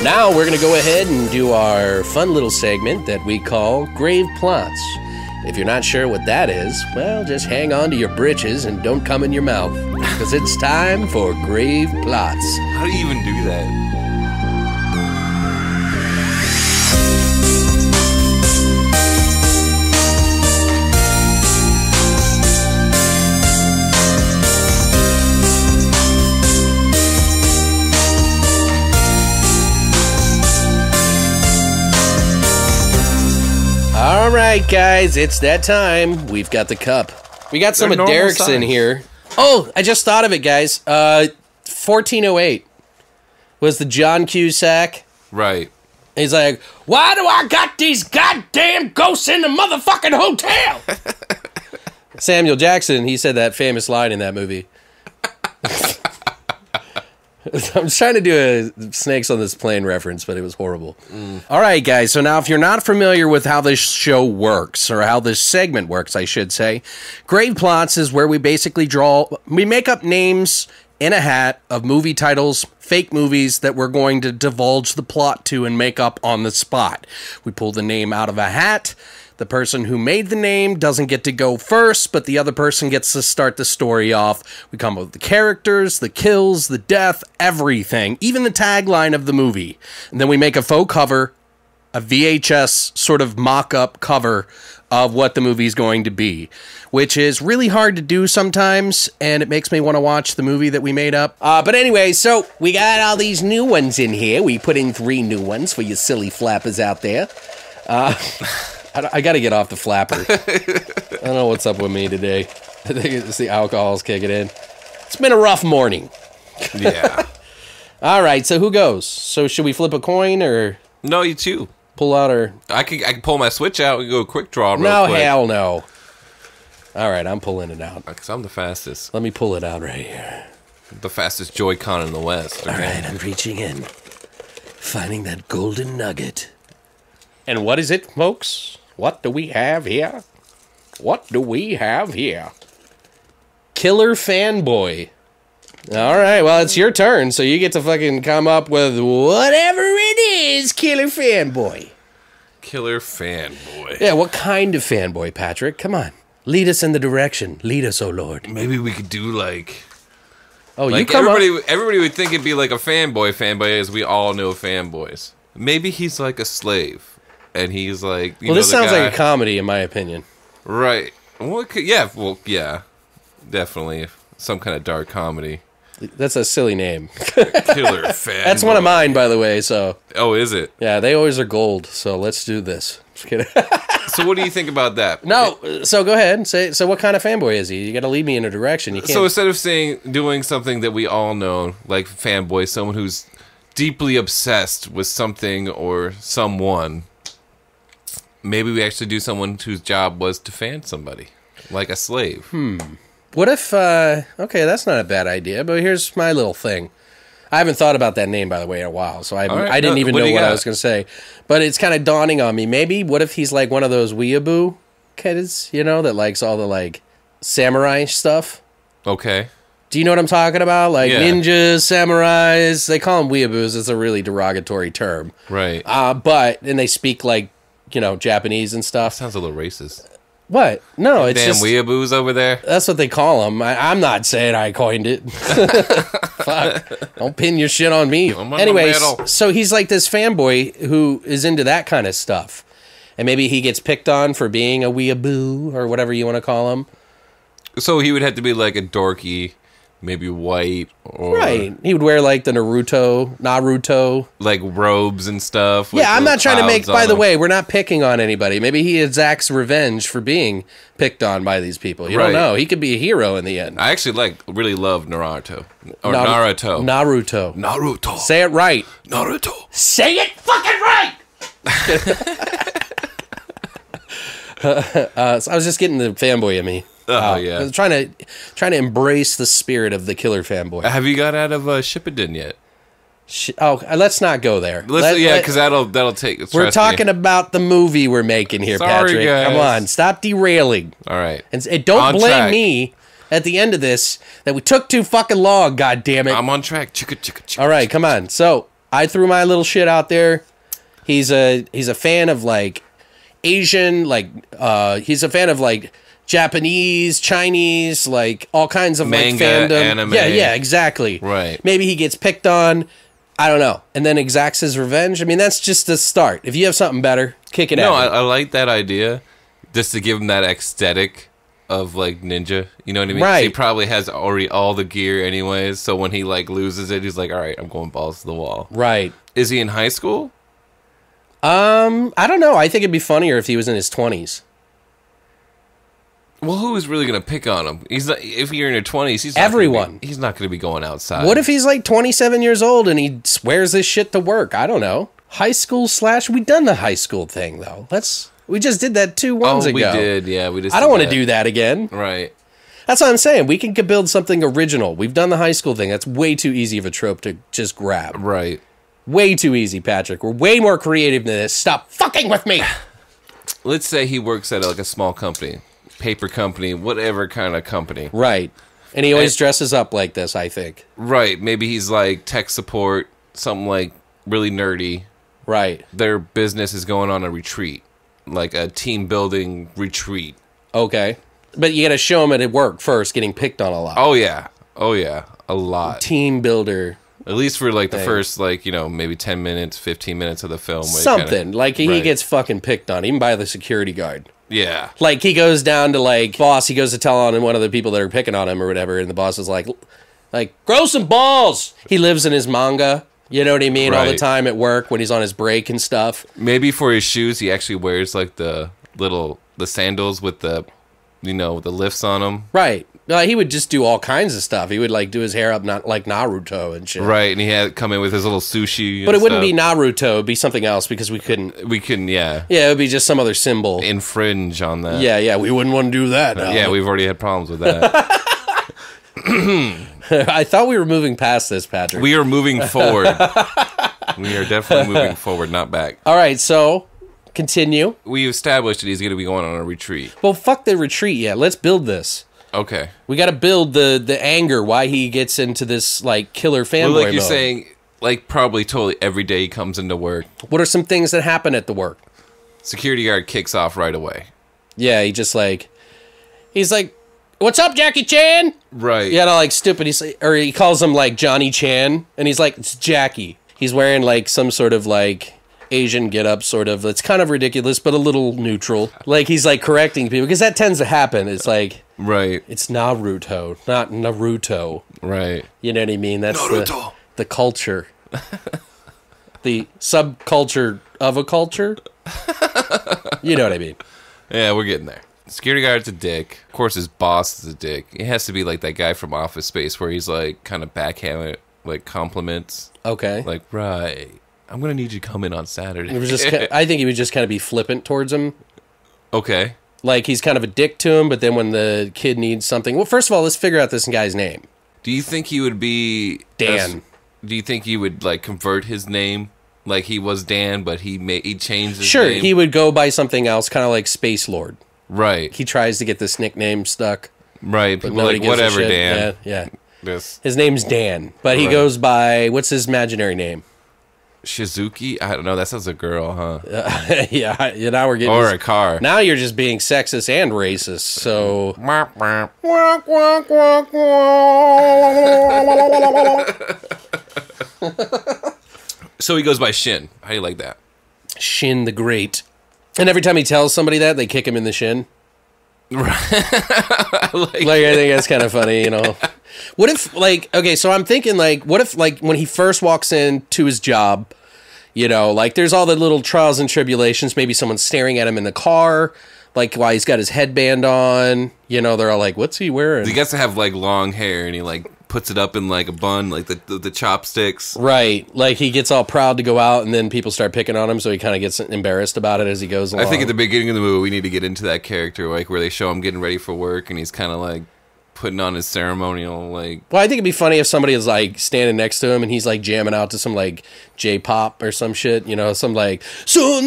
Now we're going to go ahead and do our fun little segment that we call Graveplots. If you're not sure what that is, well, just hang on to your britches and don't come in your mouth, because it's time for Graveplots. How do you even do that? All right, guys, it's that time. We've got the cup. We got some of Derek's size in here. Oh, I just thought of it, guys. 1408 was the John Cusack. Right. He's like, why do I got these goddamn ghosts in the motherfucking hotel? Samuel Jackson, he said that famous line in that movie. I'm trying to do a Snakes on This Plane reference, but it was horrible. All right, guys, so now if you're not familiar with how this show works, or how this segment works, I should say, Graveplots is where we basically we make up names in a hat of movie titles, fake movies that we're going to divulge the plot to and make up on the spot. We pull the name out of a hat. The person who made the name doesn't get to go first, but the other person gets to start the story off. We come up with the characters, the kills, the death, everything, even the tagline of the movie. And then we make a faux cover, a VHS sort of mock-up cover of what the movie's going to be, which is really hard to do sometimes, and it makes me want to watch the movie that we made up. But anyway, so we got all these new ones in here. We put in 3 new ones for you silly flappers out there. I got to get off the flapper. I don't know what's up with me today. I think it's the alcohol's kicking in. It's been a rough morning. Yeah. All right, so who goes? So should we flip a coin or? No, you too. Pull out our. I can pull my switch out and go quick draw. No, quick. hell no. All right, I'm pulling it out. Because I'm the fastest. Let me pull it out right here. The fastest Joy-Con in the West. Okay? All right, I'm reaching in, finding that golden nugget. And what is it, folks? What do we have here? What do we have here? Killer Fanboy. All right, well, it's your turn, so you get to fucking come up with whatever it is, Killer Fanboy. Killer Fanboy. Yeah, what kind of fanboy, Patrick? Come on. Lead us in the direction. Lead us, oh Lord. Maybe we could do like... Oh, like you come everybody would think it'd be like a fanboy as we all know fanboys. Maybe he's like a slave. And he's like, well, this sounds like a comedy, in my opinion. Right. Well, yeah, definitely some kind of dark comedy. That's a silly name. Killer Fanboy. That's one of mine, by the way. So. Oh, is it? Yeah, they always are gold. So let's do this. Just kidding. So what do you think about that? No. So go ahead and say. So what kind of fanboy is he? You got to lead me in a direction. You can't. So instead of doing something that we all know, like fanboy, someone who's deeply obsessed with something or someone. Maybe we actually do someone whose job was to fan somebody, like a slave. What if, okay, that's not a bad idea, but here's my little thing. I haven't thought about that name, by the way, in a while, so I didn't even know what I was going to say. But it's kind of dawning on me. Maybe, what if he's like one of those Weeaboo kids, you know, that likes all the, like, samurai stuff? Okay. Do you know what I'm talking about? Like, yeah. Ninjas, samurais, they call them Weeaboos. It's a really derogatory term. Right. And they speak, like, you know, Japanese and stuff. Sounds a little racist. What? No, it's damn just... Weeaboos over there. That's what they call them. I'm not saying I coined it. Fuck. Don't pin your shit on me. Anyways, so he's like this fanboy who is into that kind of stuff. And maybe he gets picked on for being a weeaboo or whatever you want to call him. So he would have to be like a dorky, maybe white or... Right. He would wear like the Naruto. Like robes and stuff. Yeah, I'm not trying to make... By the way, we're not picking on anybody. Maybe he exacts revenge for being picked on by these people. You don't know. He could be a hero in the end. I actually really love Naruto. Or Naruto. Naruto. Say it right. Naruto. Say it fucking right! So I was just getting the fanboy in me. Oh, yeah. I was trying to embrace the spirit of the killer fanboy. Have you got out of Shippuden yet? Let's not go there. Because that'll take... We're talking about the movie we're making here, Patrick. Guys. Come on, stop derailing. All right. And don't blame me at the end of this that we took too fucking long, God damn it. I'm on track. Chicka, chicka, chicka. All right, come on. So, I threw my little shit out there. He's a fan of like Asian, like he's a fan of like Japanese, Chinese, like all kinds of Manga, like fandom. anime. Yeah, exactly. Right. Maybe he gets picked on. I don't know. And then exacts his revenge. I mean, that's just the start. If you have something better, kick it out. No, I like that idea. Just to give him that aesthetic of like ninja. You know what I mean? Right. He probably has already all the gear anyways. So when he like loses it, he's like, all right, I'm going balls to the wall. Right. Is he in high school? I don't know. I think it'd be funnier if he was in his 20s. Well, who is really going to pick on him? He's not, if you're in your 20s, he's everyone. He's not going to be going outside. What if he's like 27 years old and he swears this shit to work? I don't know. High school / we done the high school thing though. We just did that 2 ones ago. We did, yeah. We just. I don't want to do that again. Right. That's what I'm saying. We can build something original. We've done the high school thing. That's way too easy of a trope to just grab. Right. Way too easy, Patrick. We're way more creative than this. Stop fucking with me. Let's say he works at like a small company, paper company, whatever kind of company. Right. And he always dresses up like this, I think. Right. Maybe he's like tech support, something like really nerdy. Right. Their business is going on a retreat, like a team building retreat. Okay. But you got to show him at work first, getting picked on a lot. Oh, yeah. Oh, yeah. A lot. Team builder. At least for like the first, like, you know, maybe 10 minutes, 15 minutes of the film. Something. Like he gets fucking picked on, even by the security guard. Yeah. Like he goes down to like, boss, he goes to tell on one of the people that are picking on him or whatever, and the boss is like, grow some balls. He lives in his manga. You know what I mean? All the time at work when he's on his break and stuff. Maybe for his shoes, he actually wears like the sandals with the, you know, the lifts on them. Right. He would just do all kinds of stuff. He would like do his hair up, not like Naruto and shit. Right, and he had come in with his little sushi. But it wouldn't be Naruto. It'd be something else because we couldn't. Yeah. Yeah, it would be just some other symbol. Infringe on that. Yeah. We wouldn't want to do that. No. Yeah, we've already had problems with that. I thought we were moving past this, Patrick. We are moving forward. We are definitely moving forward, not back. All right, so continue. We established that he's going to be going on a retreat. Well, fuck the retreat yet. Let's build this. Okay. We got to build the anger, why he gets into this, like, killer fanboy well, like you're mode. saying, like, probably totally every day he comes into work. What are some things that happen at the work? Security guard kicks off right away. Yeah, he's like, what's up, Jackie Chan? Right. Yeah, like, stupid. He calls him, like, Johnny Chan, and he's like, it's Jackie. He's wearing, like, some sort of, like, Asian get-up, sort of. It's kind of ridiculous, but a little neutral. Like, he's, like, correcting people, because that tends to happen. It's like... Right. It's Naruto, not Naruto. Right. You know what I mean? That's Naruto. The culture. The subculture of a culture. You know what I mean? Yeah, we're getting there. Security guard's a dick. Of course, his boss is a dick. He has to be like that guy from Office Space where he's like kind of backhanded, like compliments. Okay. Like, right. I'm going to need you to come in on Saturday. I think he would just kind of be flippant towards him. Okay. Like, he's kind of a dick to him, but then when the kid needs something... Well, first of all, let's figure out this guy's name. Do you think he would be... Dan. Do you think he would, like, convert his name? Like, he was Dan, but he changed his Sure, name? he would go by something else, kind of like Space Lord. Right. He tries to get this nickname stuck. Right. But People like, whatever, Dan. Yeah. This. His name's Dan, but he goes by... What's his imaginary name? Shizuki? I don't know. That sounds a girl, huh? Yeah, now we're getting... Or a car. Now you're just being sexist and racist, so... So he goes by Shin. How do you like that? Shin the Great. And every time he tells somebody that, they kick him in the shin. Right. I think that's kind of funny, you know. What if, like, okay, so I'm thinking, like, what if, like, when he first walks into his job, you know, like, there's all the little trials and tribulations. Maybe someone's staring at him in the car, like, while he's got his headband on. You know, they're all like, what's he wearing? He gets to have, like, long hair, and he, like, puts it up in, like, a bun, like the chopsticks. Right. Like, he gets all proud to go out, and then people start picking on him, so he kind of gets embarrassed about it as he goes along. I think at the beginning of the movie, we need to get into that character, like, where they show him getting ready for work, and he's kind of, like, putting on his ceremonial, like... Well, I think it'd be funny if somebody is, like, standing next to him and he's, like, jamming out to some, like, J-pop or some shit, you know, some, like... Like,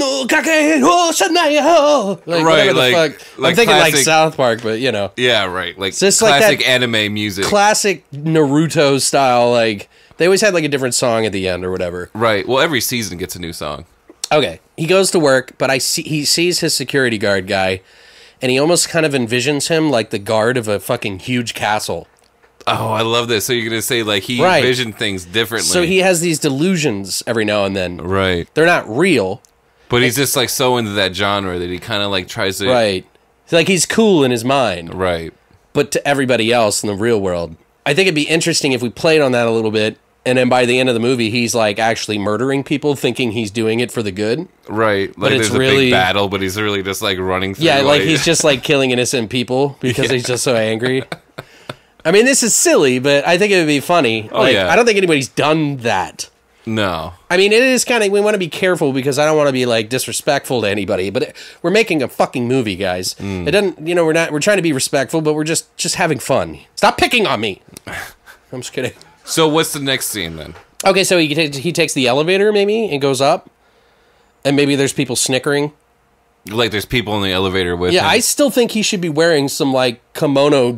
right, like... I'm thinking, classic, like, South Park, but, you know. Yeah, right, like, just classic like anime music. Classic Naruto style, like, They always had like a different song at the end or whatever. Right. Well, every season gets a new song. Okay. He goes to work, but he sees his security guard guy, and he almost kind of envisions him like the guard of a fucking huge castle. Oh, I love this. So you're going to say, like, he envisioned things differently. So he has these delusions every now and then. Right. They're not real. But he's just, like, so into that genre that he kind of, like, tries to... Right. Like, he's cool in his mind. Right. But to everybody else in the real world. I think it'd be interesting if we played on that a little bit, and then by the end of the movie, he's, like, actually murdering people, thinking he's doing it for the good. Right. Like, but it's there's really... a big battle, but he's really just, like, running through... Yeah, like, he's just, like, killing innocent people because he's just so angry. I mean, this is silly, but I think it would be funny. Oh, yeah. I don't think anybody's done that. No. I mean, it is kind of... We want to be careful because I don't want to be, like, disrespectful to anybody, but we're making a fucking movie, guys. It doesn't... You know, we're trying to be respectful, but we're just having fun. Stop picking on me! I'm just kidding. So what's the next scene, then? Okay, so he takes the elevator, maybe, and goes up, and maybe there's people snickering. Like, there's people in the elevator with him. I still think he should be wearing some, like, kimono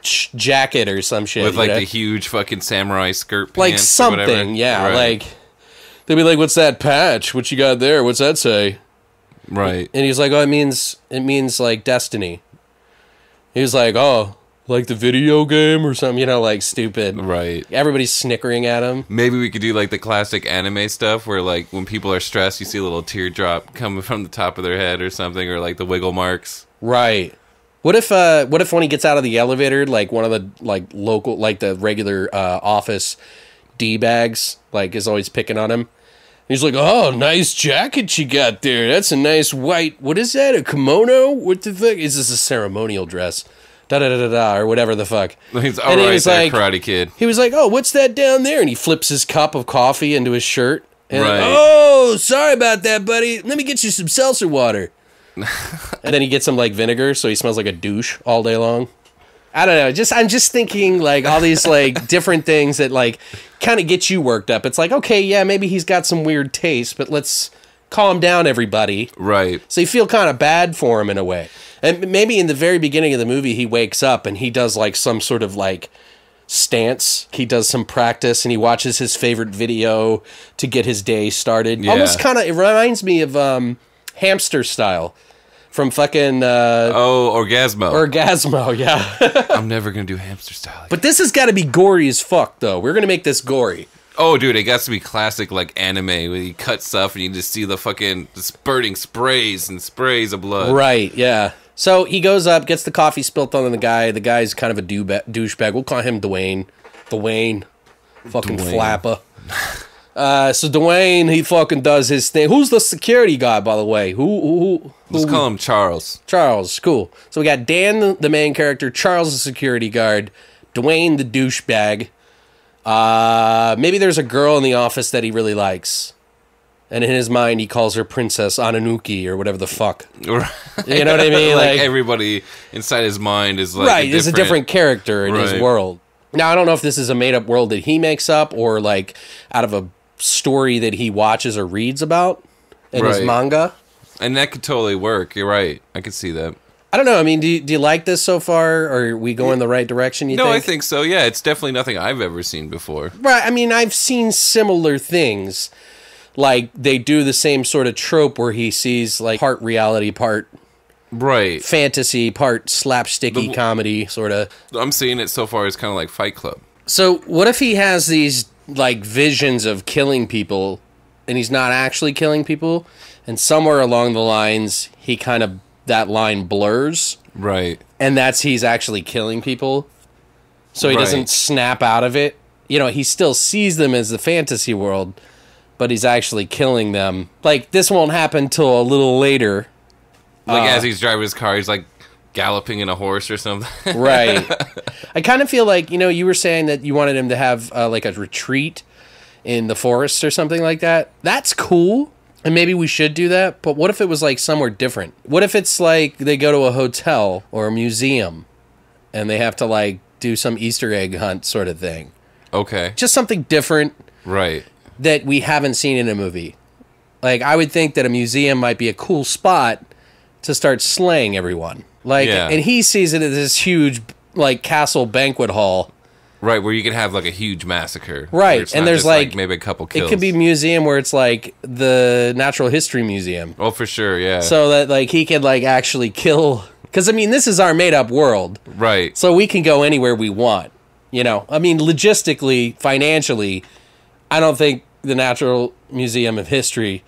jacket or some shit. With, like, the huge fucking samurai skirt pants. Like, something, or whatever. yeah. Right. Like, they'd be like, what's that patch? What you got there? What's that say? Right. And he's like, oh, it means, like, destiny. He was like, oh, like the video game or something, you know, like, stupid. Right. Everybody's snickering at him. Maybe we could do, like, the classic anime stuff where, like, when people are stressed, you see a little teardrop coming from the top of their head or something, or, like, the wiggle marks. Right. What if when he gets out of the elevator, like, one of the, like, local, like, the regular office D-bags, like, is always picking on him? He's like, oh, nice jacket you got there. That's a nice white, what is that, a kimono? What the fuck? Is this a ceremonial dress? Da-da-da-da-da, or whatever the fuck. He's all right there, like, Karate Kid. He was like, oh, what's that down there? And he flips his cup of coffee into his shirt. And right. Oh, sorry about that, buddy. Let me get you some seltzer water. And then he gets some, like, vinegar, so he smells like a douche all day long. I don't know. I'm just thinking, like, all these, like, different things that, like, kind of get you worked up. It's like, okay, yeah, maybe he's got some weird taste, but let's calm down, everybody. Right. So you feel kind of bad for him in a way. And maybe in the very beginning of the movie, he wakes up and he does, like, some sort of, like, stance. He does some practice and he watches his favorite video to get his day started. Yeah. Almost kind of, it reminds me of Hamster Style from fucking... Orgasmo. Orgasmo, yeah. I'm never going to do Hamster Style again. But this has got to be gory as fuck, though. We're going to make this gory. Oh, dude, it got to be classic, like, anime, where you cut stuff and you just see the fucking spurting sprays and sprays of blood. Right, yeah. So he goes up, gets the coffee spilt on the guy. The guy's kind of a douchebag. We'll call him Dwayne. Fucking flapper. So Dwayne, he fucking does his thing. Who's the security guy, by the way? Who? Let's call him Charles. Charles, cool. So we got Dan, the main character, Charles, the security guard, Dwayne, the douchebag. Maybe there's a girl in the office that he really likes. And in his mind, he calls her Princess Ananuki or whatever the fuck. Right. You know what I mean? Like everybody inside his mind is like right, is a different character in his world. Now, I don't know if this is a made-up world that he makes up or like out of a story that he watches or reads about in his manga. And that could totally work. You're right. I could see that. I don't know. I mean, do you like this so far? Or are we going in the right direction, you think? No, I think so. Yeah, it's definitely nothing I've ever seen before. Right. I mean, I've seen similar things. Like, they do the same sort of trope where he sees, like, part reality, part fantasy, part slapsticky comedy, sort of. I'm seeing it so far as kind of like Fight Club. So, what if he has these, like, visions of killing people, and he's not actually killing people, and somewhere along the lines, he kind of, that line blurs. Right. And he's actually killing people. So he doesn't snap out of it. You know, he still sees them as the fantasy world, but he's actually killing them. Like, this won't happen till a little later. Like, as he's driving his car, he's, like, galloping in a horse or something. Right. I kind of feel like, you know, you were saying that you wanted him to have, like, a retreat in the forest or something like that. That's cool, and maybe we should do that, but what if it was, like, somewhere different? What if it's, like, they go to a hotel or a museum, and they have to, like, do some Easter egg hunt sort of thing? Okay. Just something different. Right. That we haven't seen in a movie. Like, I would think that a museum might be a cool spot to start slaying everyone. Like, and he sees it as this huge, like, castle banquet hall. Right, where you can have like a huge massacre. Right, and there's like maybe a couple kills. It could be museum where it's like the Natural History Museum. Oh, for sure, yeah. So that like he could like actually kill, because I mean this is our made up world, right? So we can go anywhere we want. You know, I mean logistically, financially, I don't think the Natural Museum of History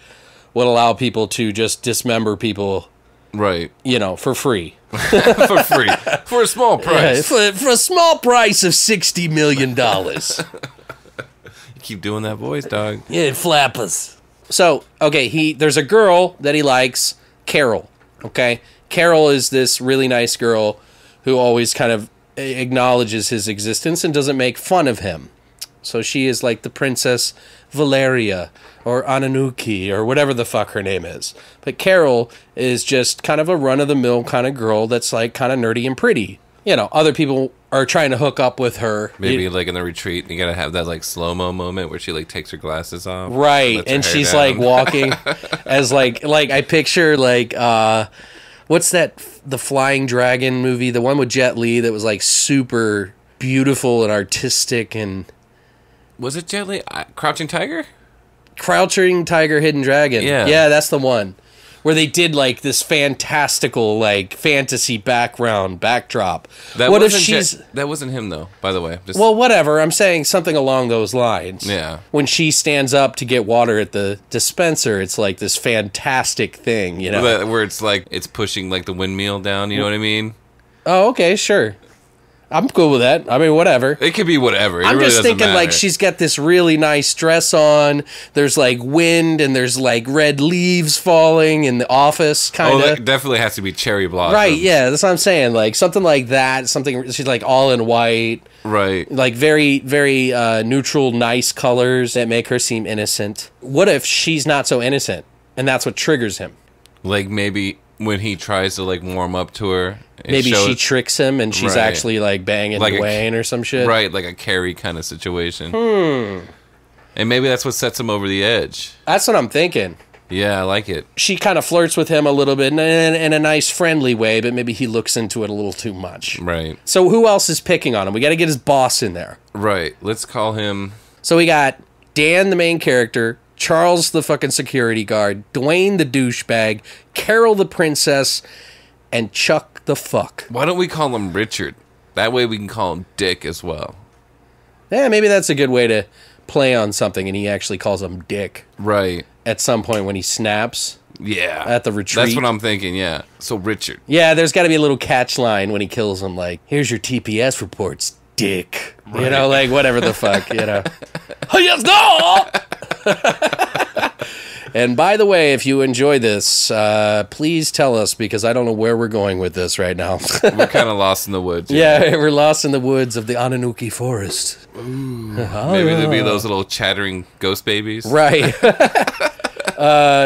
would allow people to just dismember people, right? You know, for free. For free, for a small price, for a small price of $60 million. You keep doing that voice, dog. Yeah, flappers. So, okay, there's a girl that he likes, Carol. Okay, Carol is this really nice girl who always kind of acknowledges his existence and doesn't make fun of him. So she is like the Princess Valeria or Ananuki or whatever the fuck her name is. But Carol is just kind of a run-of-the-mill kind of girl that's like kind of nerdy and pretty. You know, other people are trying to hook up with her. Maybe like in the retreat, you gotta have that like slow-mo moment where she like takes her glasses off. Right, and she's like walking as like I picture like, what's that, the Flying Dragon movie? The one with Jet Li that was like super beautiful and artistic and... Was it Jet Li? Crouching Tiger? Crouching Tiger, Hidden Dragon. Yeah, that's the one. Where they did like this fantastical like fantasy backdrop. That what if wasn't she's that wasn't him though, by the way. Well, whatever. I'm saying something along those lines. Yeah. When she stands up to get water at the dispenser, it's like this fantastic thing, you know. Where it's like it's pushing like the windmill down, you know what I mean? Oh, okay, sure. I'm cool with that. I mean, whatever. It could be whatever. I'm really just thinking matter. like she's got this really nice dress on. There's like wind and there's like red leaves falling in the office, kind of. Oh, that definitely has to be cherry blossoms. Right, yeah, that's what I'm saying. Like something like that. Something she's like all in white. Right. Like very, very neutral, nice colors that make her seem innocent. What if she's not so innocent and that's what triggers him? Like maybe when he tries to like warm up to her. Maybe she tricks him and she's actually like banging like Dwayne or some shit. Right, like a Carrie kind of situation. And maybe that's what sets him over the edge. That's what I'm thinking. Yeah, I like it. She kind of flirts with him a little bit in a nice, friendly way, but maybe he looks into it a little too much. Right. So who else is picking on him? We got to get his boss in there. Right. Let's call him... So we got Dan, the main character, Charles, the fucking security guard, Dwayne, the douchebag, Carol, the princess, and Chuck, the fuck. Why don't we call him Richard? That way we can call him Dick as well. Yeah, maybe that's a good way to play on something, and he actually calls him Dick. Right. At some point when he snaps. Yeah. At the retreat. That's what I'm thinking, yeah. So Richard. Yeah, there's got to be a little catch line when he kills him, like, here's your TPS reports, Dick. Right. You know, like, whatever the fuck, you know. Yes, no! And by the way, if you enjoy this, please tell us, because I don't know where we're going with this right now. We're kind of lost in the woods. Yeah, we're lost in the woods of the Ananuki forest. Ooh. Maybe there'll be those little chattering ghost babies. Right.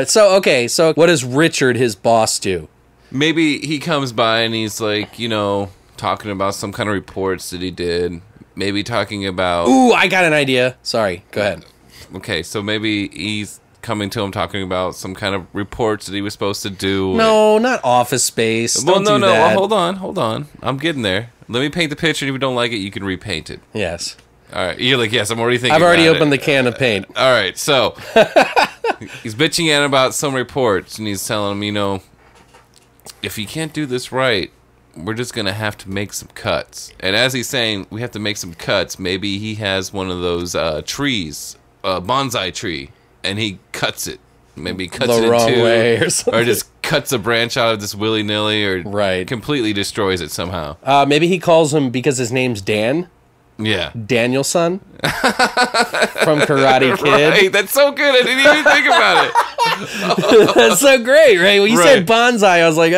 So what does Richard, his boss, do? Maybe he comes by and he's like, you know, talking about some kind of reports that he did. Maybe talking about... Ooh, I got an idea. Sorry, go ahead. Okay, so maybe he's coming to him talking about some kind of reports that he was supposed to do. No, not Office Space. Well, don't do that. Well, hold on. I'm getting there. Let me paint the picture, and if you don't like it, you can repaint it. Yes. All right. You're like, yes, I'm already thinking I've already about opened it. the can of paint. All right, so he's bitching at him about some reports, and he's telling him, you know, if you can't do this right, we're just going to have to make some cuts. And as he's saying, we have to make some cuts, maybe he has one of those trees, a bonsai tree, and he cuts it. Maybe he cuts the it in wrong two, way or something. or just cuts a branch out of this willy-nilly, or right. completely destroys it somehow. Maybe he calls him because his name's Dan. Yeah. Danielson from Karate Kid. Right, that's so good. I didn't even think about it. That's so great, right? When you Right. said bonsai, I was like,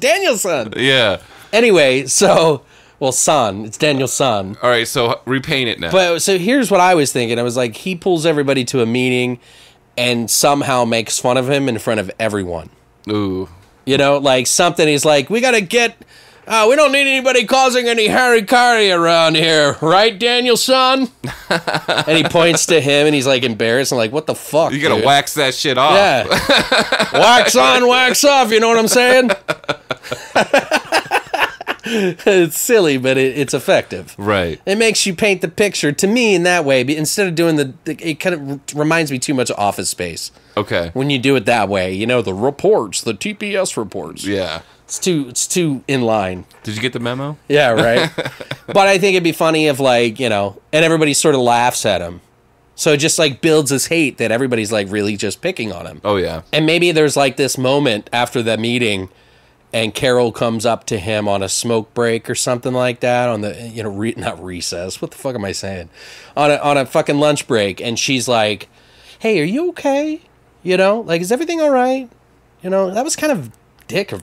Danielson. Yeah. Anyway, so, well, son. It's Danielson. All right, so repaint it now. But so here's what I was thinking. I was like, he pulls everybody to a meeting and somehow makes fun of him in front of everyone. Ooh. You know, like something. He's like, we got to get... we don't need anybody causing any harikari around here, right, Danielson? And he points to him, and he's like embarrassed. I'm like, what the fuck? You gotta dude? wax that shit off. Yeah, wax on, wax off. You know what I'm saying? It's silly, but it's effective. Right. It makes you paint the picture to me in that way. But instead of doing it kind of reminds me too much of Office Space. Okay. When you do it that way, you know, the reports, the TPS reports. Yeah. It's too in line. Did you get the memo? Yeah, right. But I think it'd be funny if, like, you know, and everybody sort of laughs at him. So it just, like, builds this hate that everybody's, like, really just picking on him. Oh, yeah. And maybe there's, like, this moment after the meeting and Carol comes up to him on a smoke break or something like that on the, you know, not recess. What the fuck am I saying? On a fucking lunch break. And she's like, hey, are you okay? You know, like, is everything all right? You know, that was kind of dick.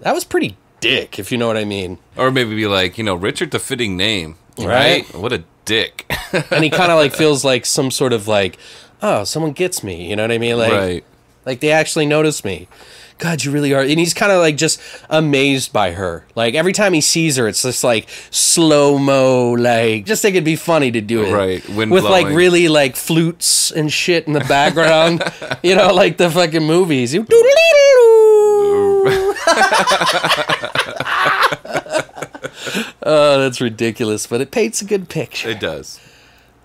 That was pretty dick, if you know what I mean. Or maybe be like, you know, Richard's a fitting name. Right? What a dick. And he kind of, like, feels like some sort of, like, oh, someone gets me. You know what I mean? Like, right. Like, they actually notice me. God, you really are. And he's kind of, like, just amazed by her. Like, every time he sees her, it's just, like, slow-mo, like, just think it'd be funny to do it. Right. Wind with, blowing. like, really, like, flutes and shit in the background. You know, like the fucking movies. Oh, that's ridiculous, but it paints a good picture. It does.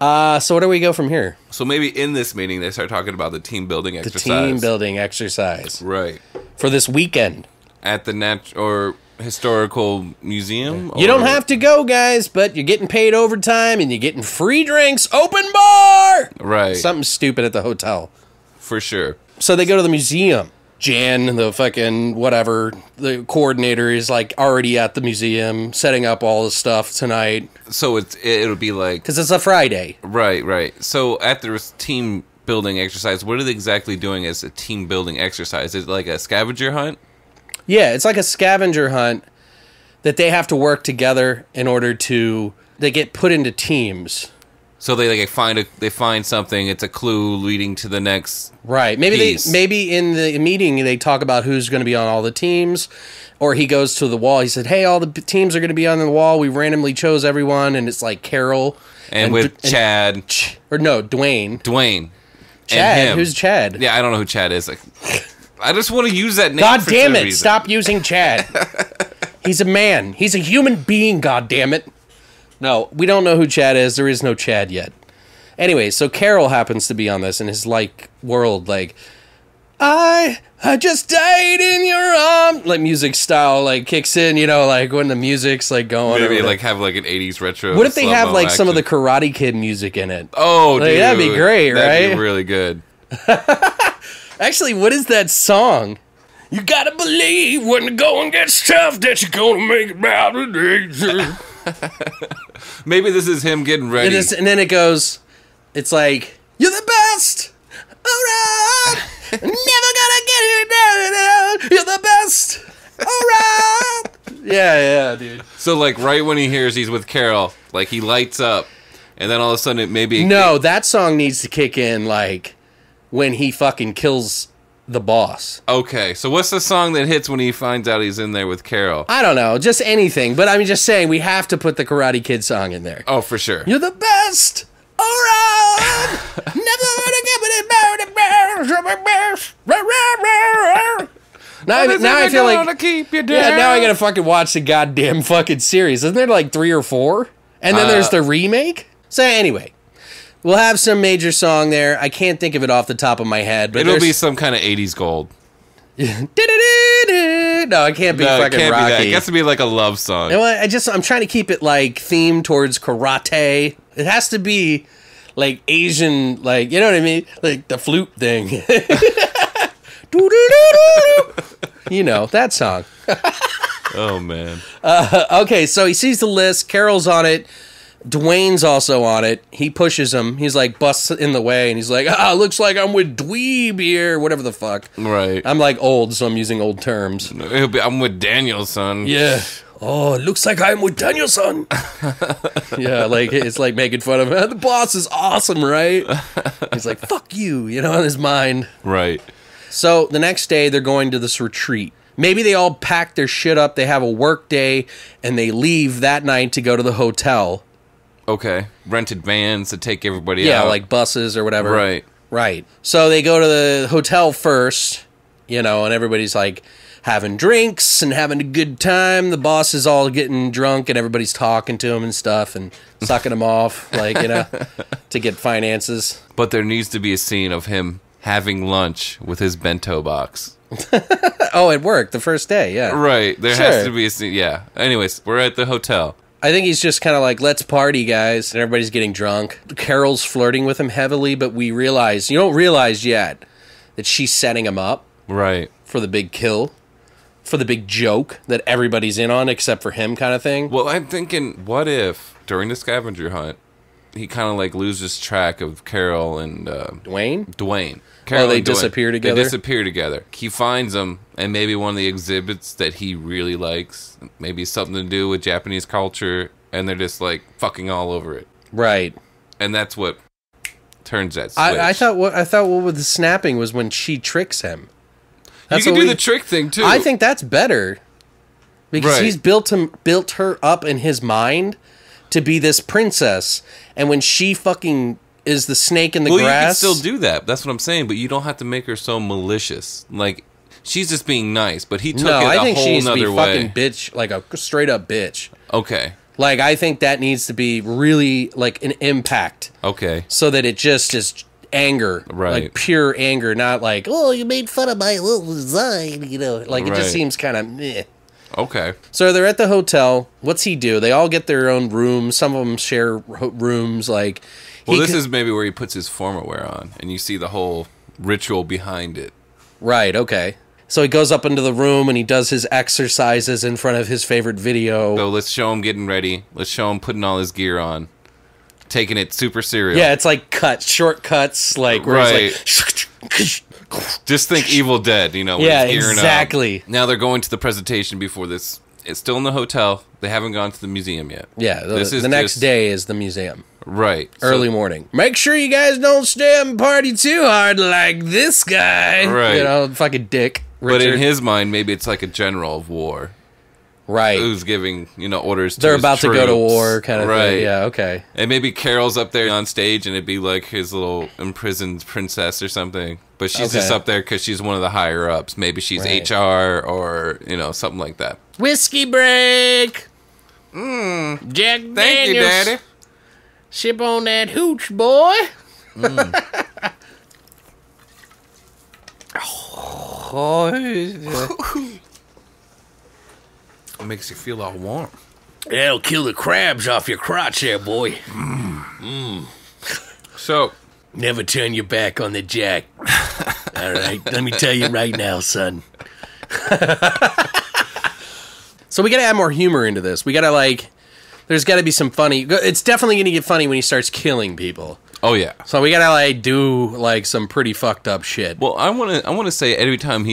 So where do we go from here? So maybe in this meeting, they start talking about the team building exercise. The team building exercise. Right. For this weekend. At the or historical museum? You don't have to go, guys, but you're getting paid overtime and you're getting free drinks. Open bar! Right. Something stupid at the hotel. For sure. So they go to the museum. Jan, the fucking whatever, the coordinator is like already at the museum setting up all the stuff tonight. So it'll be like... Because it's a Friday. Right, right. So at the team building exercise, what are they exactly doing as a team building exercise? Is it like a scavenger hunt? Yeah, it's like a scavenger hunt that they have to work together in order to... They get put into teams. So they find something. It's a clue leading to the next. Right. Maybe in the meeting they talk about who's going to be on all the teams, or he goes to the wall. He said, "Hey, all the teams are going to be on the wall. We randomly chose everyone," and it's like Carol and with Chad or no Dwayne. Chad. And him. Who's Chad? Yeah, I don't know who Chad is. Like, I just want to use that name. God damn it! Reason. Stop using Chad. He's a man. He's a human being. God damn it. No, we don't know who Chad is. There is no Chad yet. Anyway, so Carol happens to be on this in his, like, world, like, I just died in your arms. Like, music style, like, kicks in, you know, like, when the music's, like, going. Maybe, like, have, like, an 80s retro. What if they have, like, some of the Karate Kid music in it? Oh, like, dude. That'd be great, right? That'd be really good. Actually, what is that song? You gotta believe when the going gets tough that you're gonna make it out of danger. Maybe this is him getting ready. And then it goes, it's like, you're the best around. Never gonna get you down. You're the best around. Yeah, dude. So, like, right when he hears he's with Carol, like, he lights up. And then all of a sudden, that song needs to kick in, like, when he fucking kills the boss. Okay, so what's the song that hits when he finds out he's in there with Carol? I don't know, just anything. But I'm just saying, we have to put the Karate Kid song in there. Oh, for sure. You're the best around. Never gonna get me now I feel like keep you down. Yeah, now I gotta fucking watch the goddamn fucking series. Isn't there like 3 or 4? And then there's the remake. So anyway, we'll have some major song there. I can't think of it off the top of my head, but it'll be some kind of 80s gold. No, it can't be fucking can't Rocky. Be that. It has to be like a love song. You know what? I'm trying to keep it like themed towards karate. It has to be like Asian, like, you know what I mean? Like the flute thing. You know, that song. Oh, man. Okay, so he sees the list. Carol's on it. Dwayne's also on it. He pushes him. He's like busts in the way, and he's like, looks like I'm with Dweeb here, whatever the fuck. Right. I'm like old, so I'm using old terms. I'm with Daniel, son. Yeah. Oh, it looks like I'm with Daniel, son. Yeah, like, it's like making fun of him. The boss is awesome, right? He's like, fuck you, you know, in his mind. Right. So the next day, they're going to this retreat. Maybe they all pack their shit up. They have a work day, and they leave that night to go to the hotel. Okay. Rented vans to take everybody out. Yeah, like buses or whatever. Right. Right. So they go to the hotel first, you know, and everybody's like having drinks and having a good time. The boss is all getting drunk and everybody's talking to him and stuff and sucking him off, like, you know, to get finances. But there needs to be a scene of him having lunch with his bento box. Oh, it worked the first day, yeah. Right. There has to be a scene, yeah. Anyways, we're at the hotel. I think he's just kind of like, let's party, guys. And everybody's getting drunk. Carol's flirting with him heavily, but you don't realize yet that she's setting him up. Right. For the big kill. For the big joke that everybody's in on except for him kind of thing. Well, I'm thinking, what if, during the scavenger hunt, he kind of like loses track of Carol and... Dwayne. Carol they and Dwayne. disappear together? They disappear together. He finds them, and maybe one of the exhibits that he really likes, maybe something to do with Japanese culture, and they're just like fucking all over it. Right. And that's what turns that switch. I thought what with the snapping was when she tricks him. You can do the trick thing too. I think that's better. Because he's built her up in his mind to be this princess, and when she fucking is the snake in the grass. You can still do that. That's what I'm saying, but you don't have to make her so malicious. Like, she's just being nice, but he took it a whole nother way. No, I think she needs to be fucking bitch, like a straight up bitch. Okay. Like, I think that needs to be really like an impact. Okay. So that it just is anger, right? Like pure anger, not like, oh, you made fun of my little design, you know. Like, it just seems kind of meh. Okay. So they're at the hotel. What's he do? They all get their own rooms. Some of them share rooms. Like, well, this is maybe where he puts his formal wear on, and you see the whole ritual behind it. Right. Okay. So he goes up into the room and he does his exercises in front of his favorite video. So let's show him getting ready. Let's show him putting all his gear on, taking it super serious. Yeah, it's like shortcuts, like where it's like. Just think Evil Dead, you know. Yeah, exactly. Now they're going to the presentation before this. It's still in the hotel. They haven't gone to the museum yet. Yeah, the next day is the museum. Right. Early morning. Make sure you guys don't stay up and party too hard like this guy. Right. You know, fucking dick. Richard. But in his mind, maybe it's like a general of war. Right. Who's giving, orders to They're his about troops. to go to war kind of thing. Yeah, okay. And maybe Carol's up there on stage and it'd be like his little imprisoned princess or something. But she's just up there because she's one of the higher ups. Maybe she's HR or, something like that. Whiskey break. Jack Daniels. Thank you, Daddy. Sip on that hooch, boy. It makes you feel all warm. That'll kill the crabs off your crotch there, boy. So, never turn your back on the Jack. All right, let me tell you right now, son. So we gotta add more humor into this. We gotta there's gotta be some funny. It's definitely gonna get funny when he starts killing people. Oh yeah. So we gotta do some pretty fucked up shit. Well, I wanna say every time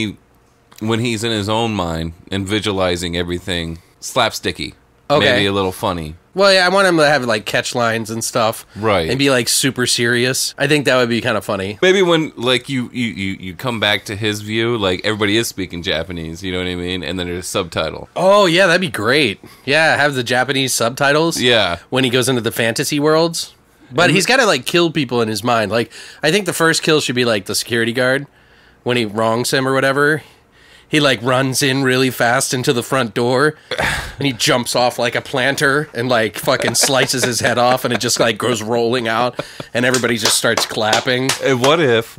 when he's in his own mind and visualizing everything, slapsticky. Okay. Maybe a little funny. Well, yeah, I want him to have catch lines and stuff, right? And be super serious. I think that would be kind of funny. Maybe when you come back to his view, everybody is speaking Japanese, you know what I mean, and then there's a subtitle. Oh yeah, that'd be great. Yeah, have the Japanese subtitles. Yeah, when he goes into the fantasy worlds, but he's got to kill people in his mind. I think the first kill should be the security guard when he wrongs him or whatever. He runs in really fast into the front door, and he jumps off like a planter and fucking slices his head off, and it just goes rolling out, and everybody just starts clapping. And what if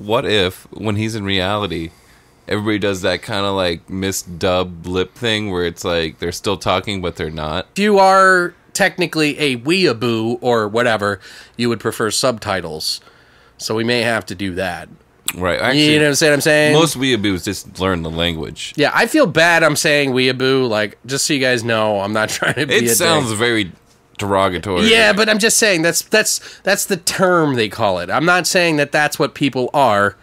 when he's in reality, everybody does that kind of misdub lip thing where it's they're still talking but they're not? If you are technically a weeaboo or whatever, you would prefer subtitles, so we may have to do that. Right. Actually, you know what I'm saying? Most weeaboos just learn the language. Yeah, I feel bad I'm saying weeaboo. Just so you guys know, I'm not trying to be It sounds very derogatory. Yeah, but I'm just saying that's the term they call it. I'm not saying that that's what people are.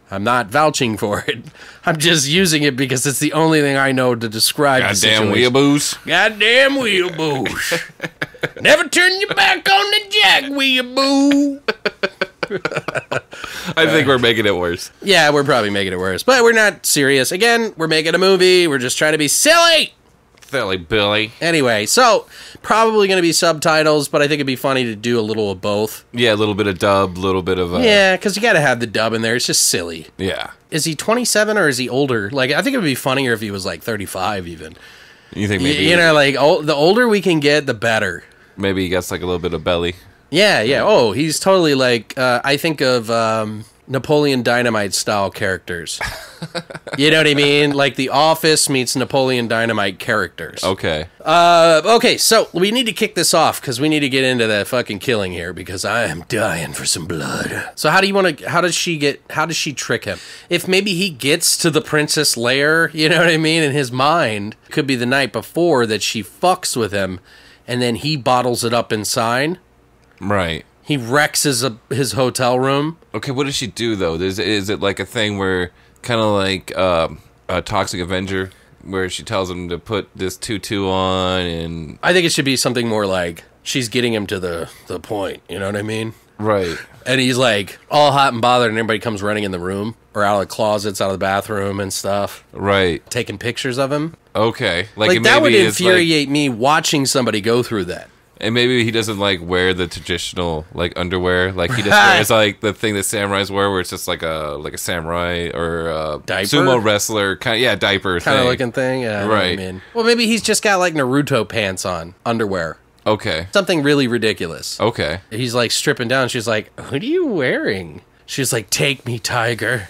I'm not vouching for it. I'm just using it because it's the only thing I know to describe the situation. Goddamn weeaboos. Goddamn weeaboos. Never turn your back on the Jack, weeaboo. I think we're making it worse. Yeah, we're probably making it worse. But we're not serious. Again, we're making a movie. We're just trying to be silly. Silly Billy. Anyway, so probably going to be subtitles, but I think it'd be funny to do a little of both. Yeah, a little bit of dub, a little bit of... Yeah, because you got to have the dub in there. It's just silly. Yeah. is he 27 or is he older? Like, I think it would be funnier if he was like 35 even. You think maybe... You know, like, the older we can get, the better. Maybe he gets like a little bit of belly. Yeah, yeah. Oh, he's totally like, I think of Napoleon Dynamite style characters. You know what I mean? Like The Office meets Napoleon Dynamite characters. Okay. Okay, so we need to kick this off because we need to get into that fucking killing here because I am dying for some blood. So how does she trick him? If maybe he gets to the princess lair, you know what I mean, in his mind, could be the night before that she fucks with him and then he bottles it up inside. Right. He wrecks his hotel room. Okay, what does she do, though? Is it like a thing where, kind of like a Toxic Avenger, where she tells him to put this tutu on and... I think it should be something more like she's getting him to the point, you know what I mean? Right. And he's like all hot and bothered and everybody comes running in the room or out of the closets, out of the bathroom and stuff. Right. Taking pictures of him. Okay. Like that would infuriate me watching somebody go through that. And maybe he doesn't like wear the traditional like underwear. Like he just wears like the thing that samurais wear, where it's just like a samurai or a diaper? sumo wrestler kind of diaper kind of looking thing. Yeah, right. I mean, well, maybe he's just got like Naruto pants on, underwear. Okay. Something really ridiculous. Okay. He's like stripping down. She's like, "What are you wearing?" She's like, "Take me, tiger."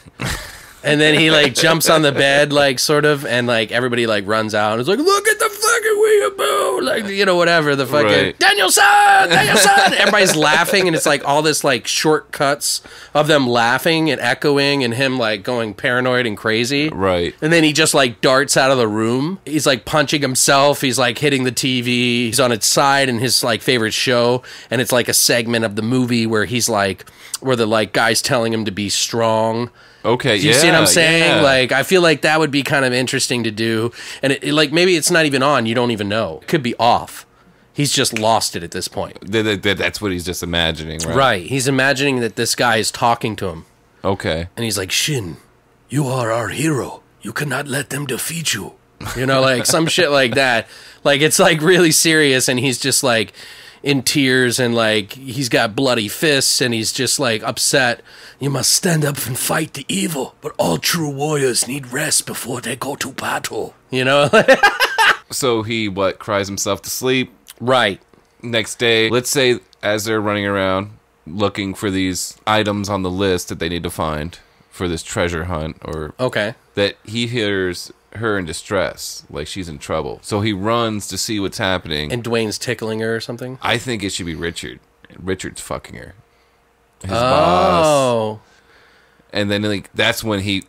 And then he like jumps on the bed, like sort of, and like everybody like runs out and is like, "Look at the fucking Weeaboo!" Like, you know, whatever the fucking right. Danielson. Everybody's laughing, and it's like all this like shortcuts of them laughing and echoing, and him like going paranoid and crazy. Right. And then he just like darts out of the room. He's like punching himself. He's like hitting the TV. He's on its side in his like favorite show, and it's like a segment of the movie where he's like, where the like guy's telling him to be strong. Okay, you see what I'm saying? Yeah. Like, I feel like that would be kind of interesting to do. And it, like, maybe it's not even on. You don't even know. It could be off. He's just lost it at this point. That's what he's just imagining, right? Right. He's imagining that this guy is talking to him. Okay. And he's like, Shin, you are our hero. You cannot let them defeat you. You know, like some shit like that. Like, it's like really serious. And he's just like in tears and like he's got bloody fists and he's just like upset. You must stand up and fight the evil, but all true warriors need rest before they go to battle. You know? So he cries himself to sleep. Right. Next day, let's say as they're running around looking for these items on the list that they need to find for this treasure hunt, or okay, that he hears her in distress, like she's in trouble. So he runs to see what's happening. And Dwayne's tickling her or something? I think it should be Richard. Richard's fucking her. His boss. And then like that's when he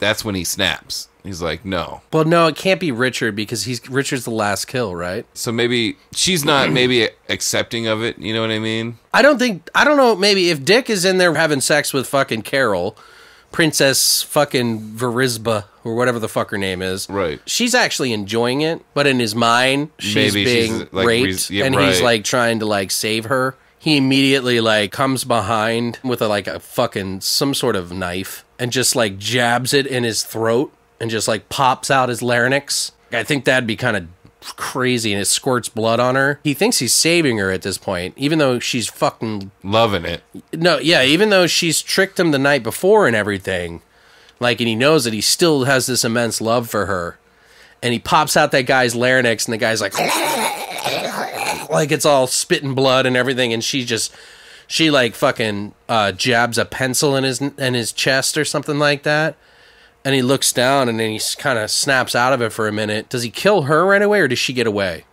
snaps. He's like, no. Well, no, it can't be Richard because Richard's the last kill, right? So maybe she's not maybe accepting of it, you know what I mean? I don't know, maybe if Dick is in there having sex with fucking Carol, Princess fucking Verisba, or whatever the fuck her name is. Right. She's actually enjoying it, but in his mind, she's being like, raped, and he's like trying to like save her. He immediately like comes behind with a fucking some sort of knife and just like jabs it in his throat and just like pops out his larynx. I think that'd be kind of crazy, and it squirts blood on her. He thinks he's saving her at this point, even though she's fucking loving it. No, yeah, even though she's tricked him the night before and everything, like, and he knows that he still has this immense love for her, and he pops out that guy's larynx, and the guy's like it's all spitting blood and everything, and she like fucking jabs a pencil in his chest or something like that. And he looks down, and then he kind of snaps out of it for a minute. Does he kill her right away, or does she get away?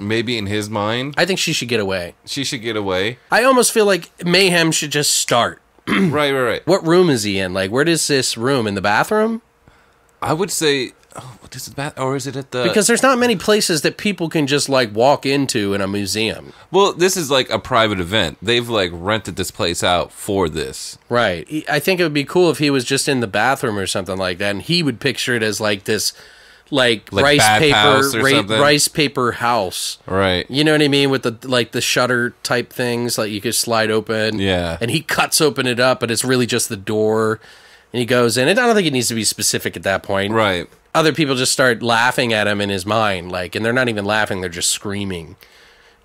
Maybe in his mind. I think she should get away. She should get away. I almost feel like mayhem should just start. Right. What room is he in? Like, where is this room? In the bathroom? I would say... Oh, what is it? Or is it at the... Because there's not many places that people can just, like, walk into in a museum. Well, this is, like, a private event. They've, like, rented this place out for this. Right. I think it would be cool if he was just in the bathroom or something like that, and he would picture it as, like, this, like rice paper house. Right. You know what I mean? With the shutter type things, like, you could slide open. Yeah. And he cuts open it up, but it's really just the door, and he goes in. And I don't think it needs to be specific at that point. Right. Other people just start laughing at him in his mind, like, and they're not even laughing, they're just screaming,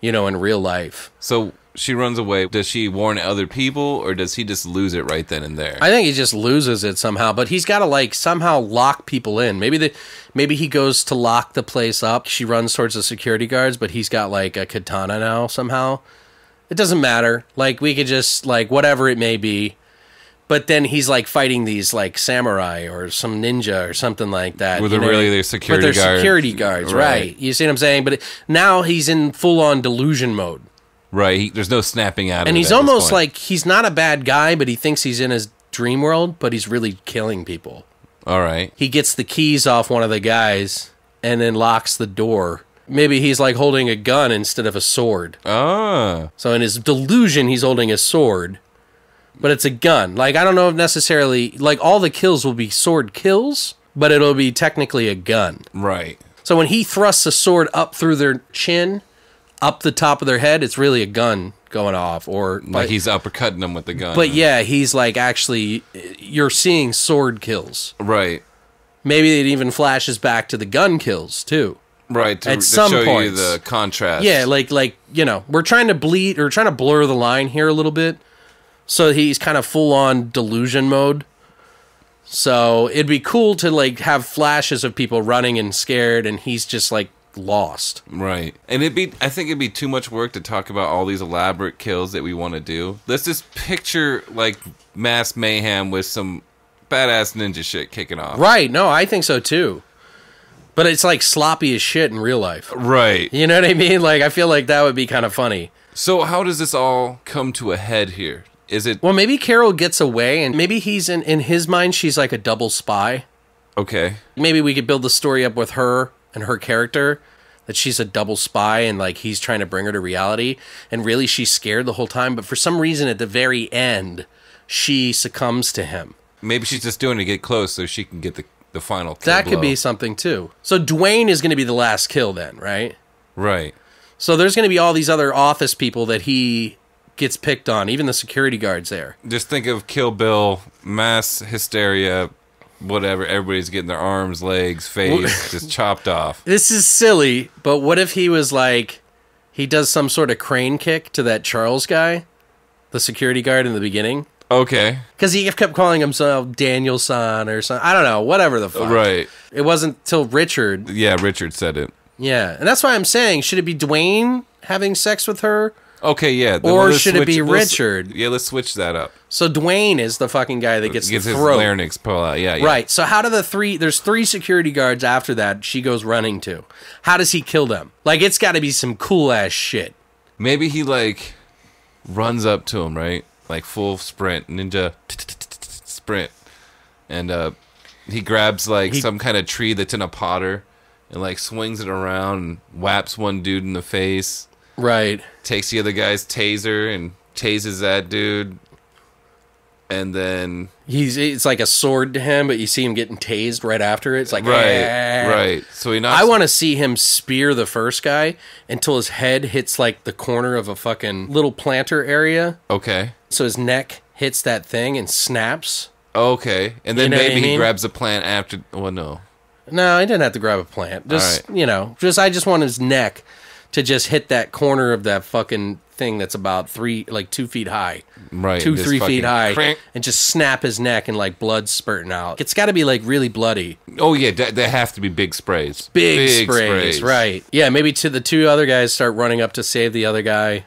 you know, in real life. So she runs away, does she warn other people, or does he just lose it right then and there? I think he just loses it somehow, but he's got to like somehow lock people in. Maybe he goes to lock the place up. She runs towards the security guards, but he's got like a katana now somehow. It doesn't matter. Like we could just like whatever it may be. But then he's like fighting these like samurai or some ninja or something like that. Were they really their security guards? But they're security guards, right. You see what I'm saying? But now he's in full-on delusion mode. Right. There's no snapping out of it. And he's almost like, he's not a bad guy, but he thinks he's in his dream world, but he's really killing people. All right. He gets the keys off one of the guys and then locks the door. Maybe he's like holding a gun instead of a sword. Ah. So in his delusion, he's holding a sword. But it's a gun. Like, I don't know if necessarily... Like, all the kills will be sword kills, but it'll be technically a gun. Right. So when he thrusts a sword up through their chin, up the top of their head, it's really a gun going off. Or like he's uppercutting them with the gun. But yeah, he's like actually... You're seeing sword kills. Right. Maybe it even flashes back to the gun kills, too. Right, at some show points. You the contrast. Yeah, like you know, we're trying to blur the line here a little bit. So he's kind of full-on delusion mode. So it'd be cool to like have flashes of people running and scared, and he's just like lost. Right. And I think it'd be too much work to talk about all these elaborate kills that we want to do. Let's just picture like mass mayhem with some badass ninja shit kicking off. Right. No, I think so too. But it's like sloppy as shit in real life. Right. You know what I mean? Like I feel like that would be kind of funny. So how does this all come to a head here? Is it... Well, maybe Carol gets away, and maybe he's in his mind, she's like a double spy. Okay. Maybe we could build the story up with her and her character, that she's a double spy, and like he's trying to bring her to reality, and really she's scared the whole time, but for some reason at the very end, she succumbs to him. Maybe she's just doing it to get close so she can get the final kill. That could be something, too. So Dwayne is going to be the last kill then, right? Right. So there's going to be all these other office people that he... gets picked on, even the security guards there. Just think of Kill Bill, mass hysteria, whatever. Everybody's getting their arms, legs, face just chopped off. This is silly, but what if he was like, he does some sort of crane kick to that Charles guy, the security guard in the beginning? Okay. Because he kept calling himself Daniel-san or something. I don't know, whatever the fuck. Right. It wasn't till Richard. Yeah, Richard said it. Yeah, and that's why I'm saying, should it be Dwayne having sex with her? Okay, yeah. Or should it be Richard? Yeah, let's switch that up. So Dwayne is the fucking guy that gets the his throat. larynx pull out. Yeah. Right. So how do there's three security guards after that she goes running to. How does he kill them? Like, it's got to be some cool ass shit. Maybe he like runs up to him, right? Like full sprint, ninja sprint. And he grabs like some kind of tree that's in a potter and like swings it around and whaps one dude in the face. Right. Takes the other guy's taser and tases that dude. And then... It's like a sword to him, but you see him getting tased right after it. It's like... Right. So he knocks... I want to see him spear the first guy until his head hits like the corner of a fucking little planter area. Okay. So his neck hits that thing and snaps. Okay. And then maybe he mean? grabs the plant after... Well, no. No, he didn't have to grab a plant. Just, I just want his neck to just hit that corner of that fucking thing that's about 2 feet high. Right. 3 feet high. Crank. And just snap his neck and like blood spurting out. It's got to be like really bloody. Oh, yeah. They have to be big sprays. Big sprays. Right. Yeah, maybe the two other guys start running up to save the other guy.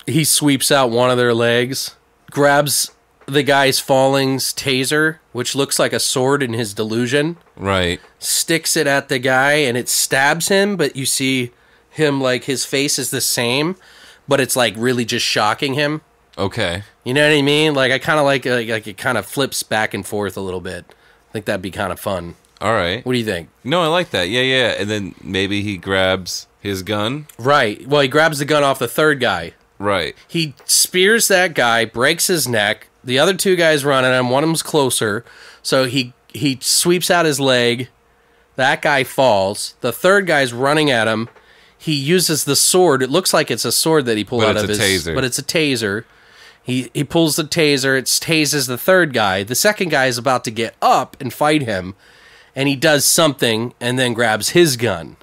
He sweeps out one of their legs, grabs the guy's falling's taser, which looks like a sword in his delusion. Right. Sticks it at the guy and it stabs him, but you see him like his face is the same, but it's like really just shocking him. Okay. You know what I mean? Like I kind of like it kind of flips back and forth a little bit. I think that'd be kind of fun. All right. What do you think? No, I like that. Yeah. And then maybe he grabs his gun. Right. Well, he grabs the gun off the third guy. Right. He spears that guy, breaks his neck. The other two guys run at him. One of them's closer. So he sweeps out his leg. That guy falls. The third guy's running at him. He uses the sword. It looks like it's a sword that he pulled out of his... taser. But it's a taser. He pulls the taser. It tases the third guy. The second guy is about to get up and fight him. And he does something and then grabs his gun.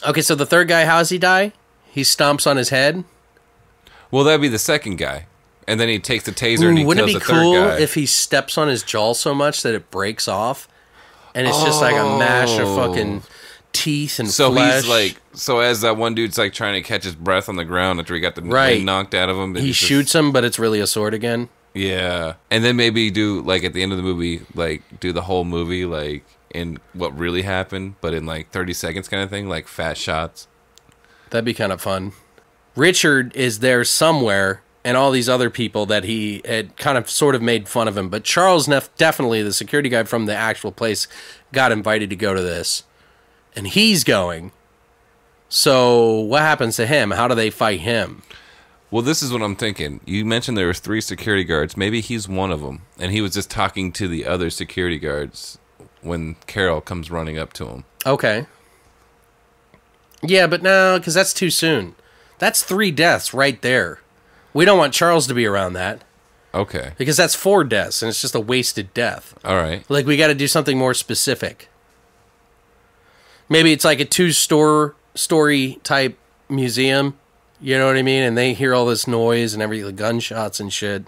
Okay, so the third guy, how does he die? He stomps on his head? Well, that'd be the second guy. And then he takes the taser and he wouldn't kills it be the third cool guy. if he steps on his jaw so much that it breaks off? And it's just like a mash of fucking teeth and flesh. He's like, so as that one dude's like trying to catch his breath on the ground after he got the wind knocked out of him. He shoots him, but it's really a sword again. Yeah. And then maybe do, like, at the end of the movie, like, do the whole movie, like, in what really happened, but in, like, 30 seconds kind of thing, like, fast shots. That'd be kind of fun. Richard is there somewhere, and all these other people that he had kind of sort of made fun of him. But Charles definitely, the security guy from the actual place, got invited to go to this. And he's going. So what happens to him? How do they fight him? Well, this is what I'm thinking. You mentioned there were 3 security guards. Maybe he's one of them. And he was just talking to the other security guards when Carol comes running up to him. Okay. Yeah, but no, because that's too soon. That's 3 deaths right there. We don't want Charles to be around that. Okay. Because that's 4 deaths, and it's just a wasted death. All right. Like, we got to do something more specific. Maybe it's like a 2-story type museum. You know what I mean? And they hear all this noise and everything, gunshots and shit,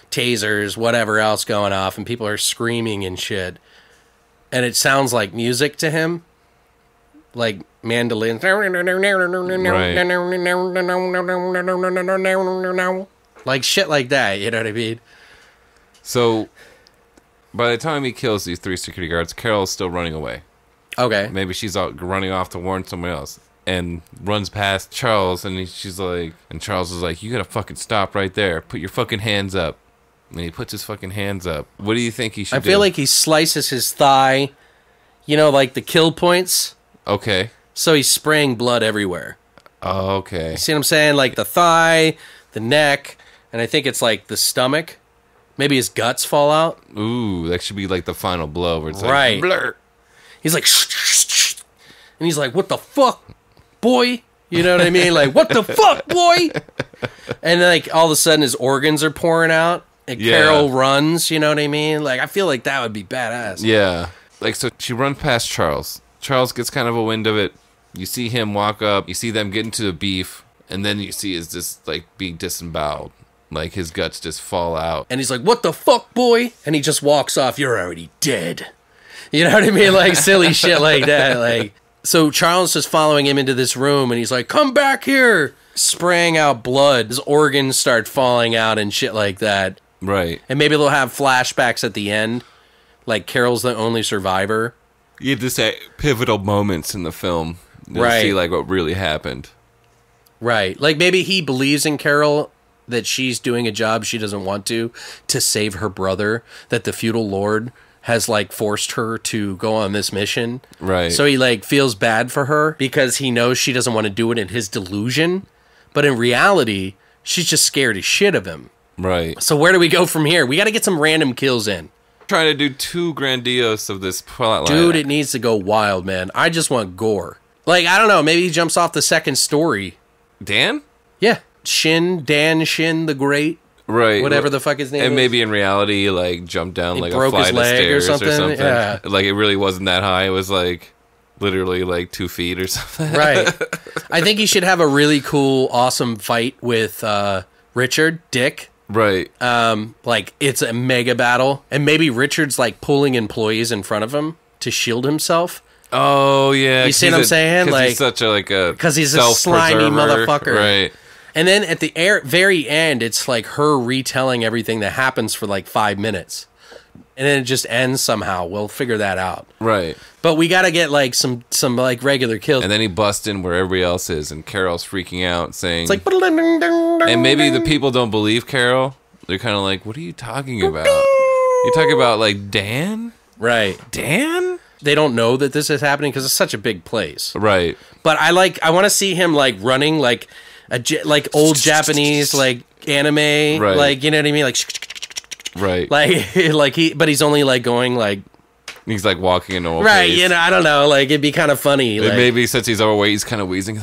tasers, whatever else going off, and people are screaming and shit. And it sounds like music to him. Like mandolins. Right. Like shit like that, you know what I mean? So, by the time he kills these 3 security guards, Carol's still running away. Okay. Maybe she's out running off to warn someone else. And runs past Charles, and she's like, and Charles is like, you gotta fucking stop right there. Put your fucking hands up. And he puts his fucking hands up. What do you think he should do? I feel like he slices his thigh, you know, like the kill points. Okay. So he's spraying blood everywhere. Oh, okay. You see what I'm saying? Like the thigh, the neck, and I think it's like the stomach. Maybe his guts fall out. Ooh, that should be like the final blow where it's right. like, blur. He's like, and he's like, what the fuck, boy? You know what I mean? Like, what the fuck, boy? And like all of a sudden his organs are pouring out. And Carol runs, you know what I mean? Like, I feel like that would be badass. Yeah. Like, so she runs past Charles. Charles gets kind of a wind of it. You see him walk up. You see them get into the beef. And then you see is just, like, being disemboweled. Like, his guts just fall out. And he's like, what the fuck, boy? And he just walks off. You're already dead. You know what I mean? Like, silly shit like that. Like, so Charles is following him into this room. And he's like, come back here. Spraying out blood. His organs start falling out and shit like that. Right. And maybe they'll have flashbacks at the end. Like, Carol's the only survivor. You just say pivotal moments in the film. You'll see, like, what really happened. Right. Like, maybe he believes in Carol that she's doing a job she doesn't want to save her brother, that the feudal lord has, like, forced her to go on this mission. Right. So he, like, feels bad for her because he knows she doesn't want to do it in his delusion. But in reality, she's just scared as shit of him. Right. So where do we go from here? We got to get some random kills in. Trying to do too grandiose of this plot line. Dude, it needs to go wild, man. I just want gore. Like, I don't know, maybe he jumps off the second story. Dan? Yeah. Dan Shin the Great. Right. Whatever the fuck his name is. And maybe in reality, like, jumped down he like broke a flight his leg of stairs or something. Yeah. Like, it really wasn't that high. It was like literally like 2 feet or something. Right. I think he should have a really cool, awesome fight with Richard, Dick. Right. Like, it's a mega battle. And maybe Richard's, like, pulling employees in front of him to shield himself. Oh, yeah. You see what I'm saying? Like, Like, he's such a, like, a because he's a slimy motherfucker. Right. And then at the very end, it's like her retelling everything that happens for like 5 minutes. And then it just ends somehow. We'll figure that out. Right. But we got to get like some like regular kills. And then he busts in where everybody else is, and Carol's freaking out, saying... It's like... And maybe the people don't believe Carol. They're kind of like, what are you talking about? You're talking about, like, Dan? Right. Dan? They don't know that this is happening because it's such a big place. Right. But I want to see him like running like like old Japanese like anime, right. Like, you know what I mean, like right, like but he's only like going like he's like walking in normal right, pace. you know, I don't know, like it'd be kind of funny. Like, maybe since he's overweight, he's kind of wheezing.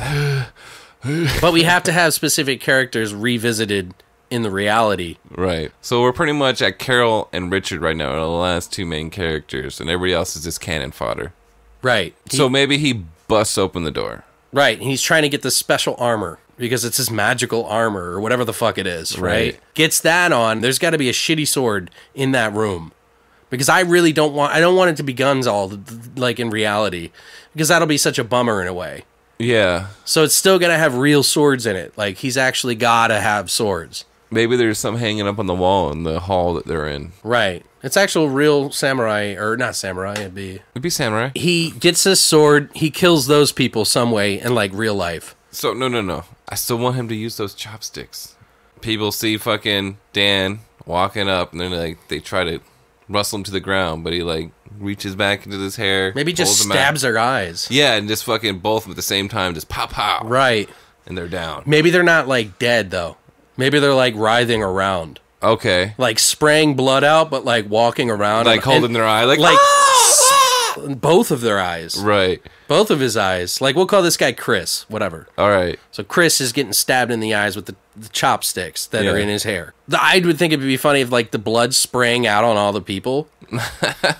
But we have to have specific characters revisited in the reality. Right. So we're pretty much at Carol and Richard right now, are the last 2 main characters, and everybody else is just cannon fodder. Right. So maybe he busts open the door. Right. And he's trying to get the special armor. because it's his magical armor or whatever the fuck it is, right? Right. Gets that on. There's got to be a shitty sword in that room. Because I really don't want it to be guns all, like, in reality. Because that'll be such a bummer in a way. Yeah. So it's still going to have real swords in it. Like, he's actually got to have swords. Maybe there's some hanging up on the wall in the hall that they're in. Right. It's actual real samurai, or not samurai, It'd be samurai. He gets his sword, he kills those people some way in, like, real life. So, no. I still want him to use those chopsticks. People see fucking Dan walking up, and then, like, they try to rustle him to the ground, but he, like, reaches back into his hair. Maybe just stabs their eyes. Yeah, and just fucking both of them at the same time, just pow, pow. Right. And they're down. Maybe they're not, like, dead, though. Maybe they're, like, writhing around. Okay. Like, spraying blood out, but, like, walking around. Like, holding their eye, like both of their eyes. Right. Both of his eyes. Like, we'll call this guy Chris, whatever. All right. So Chris is getting stabbed in the eyes with the chopsticks that are in his hair. I would think it'd be funny if, like, the blood spraying out on all the people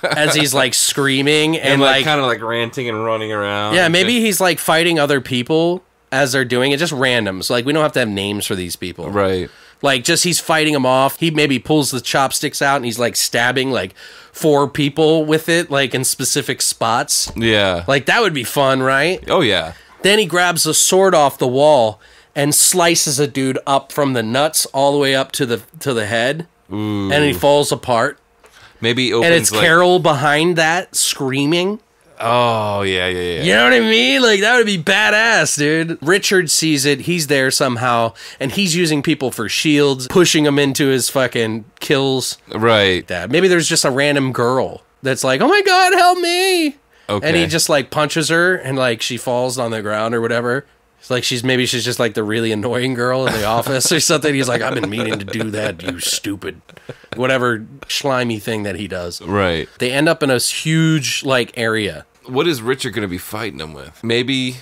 as he's, like, screaming and like kind of like ranting and running around. Yeah, maybe he's, like, fighting other people as they're doing it, just randoms. Like, we don't have to have names for these people. Right. Like, just he's fighting them off. He maybe pulls the chopsticks out and he's, like, stabbing, like, 4 people with it, like, in specific spots. Yeah. Like, that would be fun, right? Oh, yeah. Then he grabs a sword off the wall and slices a dude up from the nuts all the way up to the head. Ooh. And he falls apart. Maybe he opens, and it's, like, Carol behind that screaming. Oh, yeah. You know what I mean? Like, that would be badass, dude. Richard sees it. He's there somehow. And he's using people for shields, pushing them into his fucking kills. Right. That. Maybe there's just a random girl that's like, oh my God, help me. Okay. And he just, like, punches her and, like, she falls on the ground or whatever. It's like she's just like the really annoying girl in the office or something. He's like, I've been meaning to do that, you stupid, whatever slimy thing that he does. Right. They end up in a huge, like, area. What is Richard going to be fighting him with? Maybe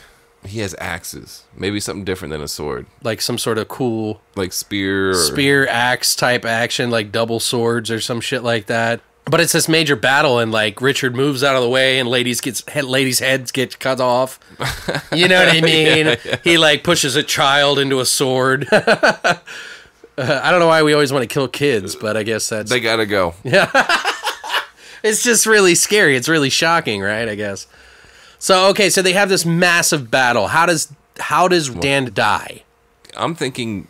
he has axes. Maybe something different than a sword. Like some sort of cool... Like spear or... Spear, axe type action, like double swords or some shit like that. But it's this major battle, and, like, Richard moves out of the way, and ladies' heads get cut off. You know what I mean? Yeah. He, like, pushes a child into a sword. I don't know why we always want to kill kids, but I guess that's... They gotta go. Yeah. It's just really scary. It's really shocking, right? I guess. So, okay, so they have this massive battle. How does Dan die? I'm thinking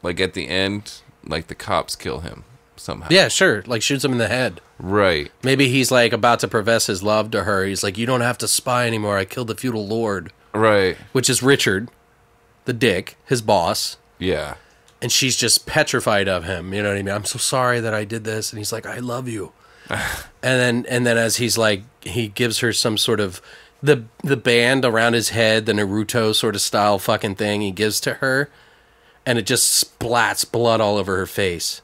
like at the end, like the cops kill him somehow. Yeah, sure. Like shoots him in the head. Right. Maybe he's like about to profess his love to her. He's like, you don't have to spy anymore. I killed the feudal lord. Right. Which is Richard, the dick, his boss. Yeah. And she's just petrified of him. You know what I mean? I'm so sorry that I did this. And he's like, I love you. and then as he's like, he gives her some sort of the band around his head, the Naruto sort of style fucking thing he gives to her, and it just splats blood all over her face.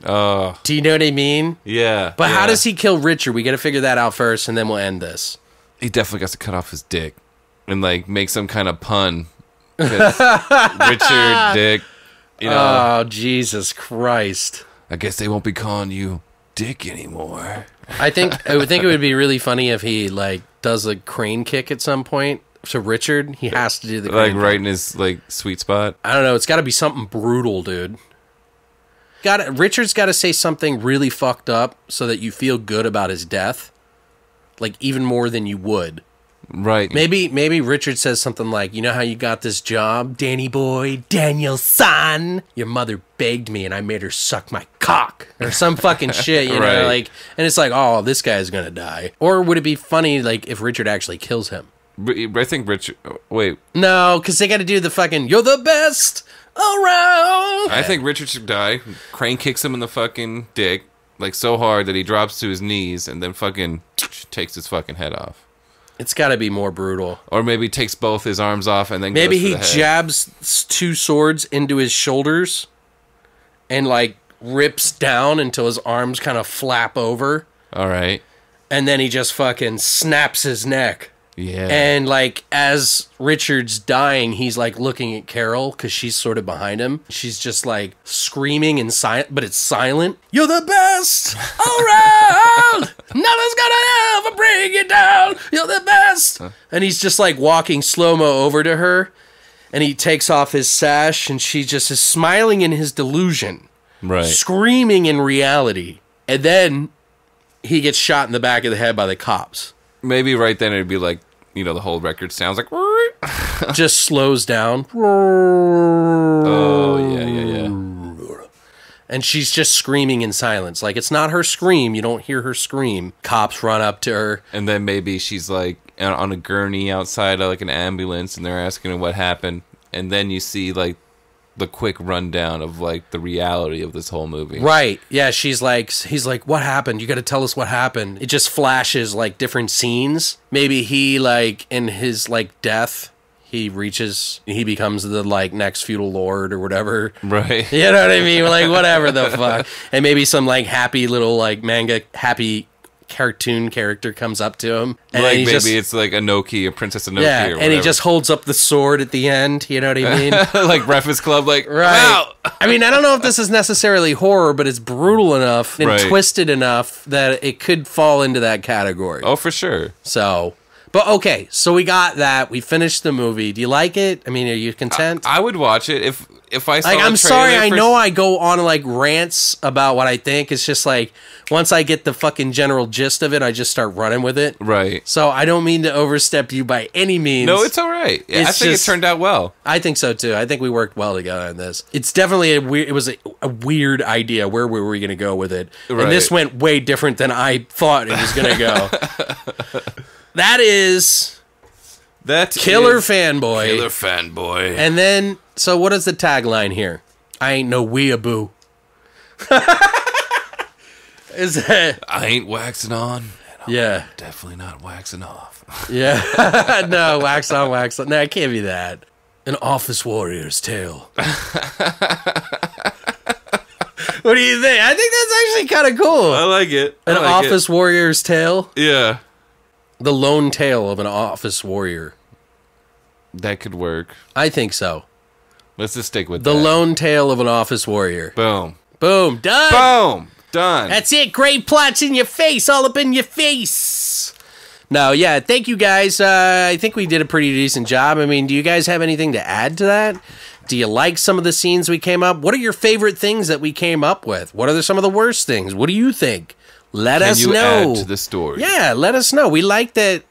Do you know what I mean? Yeah. But how does he kill Richard? We got to figure that out first, and then we'll end this. He definitely got to cut off his dick and like make some kind of pun. Richard, dick. You know. Oh, Jesus Christ! I guess they won't be calling you Dick anymore. I would think it would be really funny if he like does a crane kick at some point to Richard. He has to do the crane like right in his like sweet spot. I don't know. It's got to be something brutal, dude. Richard's got to say something really fucked up so that you feel good about his death, like even more than you would. Right. Maybe Richard says something like, you know how you got this job, Danny boy, Daniel-san? Your mother begged me and I made her suck my cock. Or some fucking shit, you know? Right. Like, and it's like, oh, this guy's gonna die. Or would it be funny, like, if Richard actually kills him? I think Richard... Wait. No, because they got to do the fucking, you're the best around. I think Richard should die. Crane kicks him in the fucking dick, like so hard that he drops to his knees and then fucking takes his fucking head off. It's got to be more brutal. Or maybe takes both his arms off and then maybe goes for he the head. jabs 2 swords into his shoulders and like rips down until his arms kind of flap over. All right. And then he just fucking snaps his neck. Yeah. And like as Richard's dying, he's like looking at Carol because she's sort of behind him. She's just like screaming and silent, but it's silent. You're the best around. Nothing's gonna ever bring you down. You're the best. And he's just like walking slow-mo over to her. And he takes off his sash, and she just is smiling in his delusion. Right. Screaming in reality. And then he gets shot in the back of the head by the cops. Maybe right then it'd be like, you know, the whole record sounds like... Just slows down. Oh, yeah. And she's just screaming in silence. Like, it's not her scream. You don't hear her scream. Cops run up to her. And then maybe she's like on a gurney outside of like an ambulance, and they're asking her what happened. And then you see like the quick rundown of like the reality of this whole movie. Right. Yeah, he's like, what happened? You got to tell us what happened. It just flashes like different scenes. Maybe he like in his like death, he becomes the like next feudal lord or whatever. Right. You know what I mean? Like whatever the fuck. And maybe some like happy little like manga happy cartoon character comes up to him. And like maybe it's like Anoki or Princess Anoki or whatever. And he just holds up the sword at the end. You know what I mean? Like Breakfast Club, like, right. Wow. I mean, I don't know if this is necessarily horror, but it's brutal enough and right. twisted enough that it could fall into that category. Oh, for sure. So... But okay, so we got that. We finished the movie. Do you like it? I mean, are you content? I would watch it if I saw. Like, I'm the sorry. I for... know I go on like rants about what I think. It's just like once I get the fucking general gist of it, I just start running with it. Right. So I don't mean to overstep you by any means. No, it's all right. Yeah, I think it turned out well. I think so too. I think we worked well together on this. It's definitely it was a weird idea. Where were we going to go with it? Right. And this went way different than I thought it was going to go. That is Killer Fanboy. Killer Fanboy. And then, so what is the tagline here? I ain't no weeaboo. Is that? I ain't waxing on. Yeah. Definitely not waxing off. Yeah. No, wax on, wax on. No, it can't be that. An office warrior's tale. What do you think? I think that's actually kind of cool. I like it. An office warrior's tale? Yeah. The lone tale of an office warrior. That could work. I think so. Let's just stick with the that. lone tale of an office warrior. Boom. Boom. Done. Boom. Done. That's it. Graveplots in your face. All up in your face. No, yeah. Thank you guys. I think we did a pretty decent job. I mean, do you guys have anything to add to that? Do you like some of the scenes we came up? What are your favorite things that we came up with? What are some of the worst things? What do you think? Let us know. Can you add to the story? Yeah, let us know. We like that,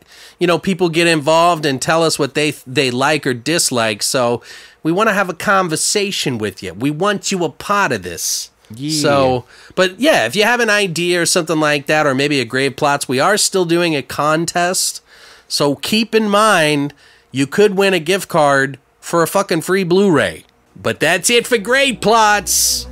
people get involved and tell us what they like or dislike. So we want to have a conversation with you. We want you a part of this. Yeah. So, but yeah, if you have an idea or something like that, or maybe a Graveplots, we are still doing a contest. So keep in mind, you could win a gift card for a fucking free Blu-ray. But that's it for Graveplots.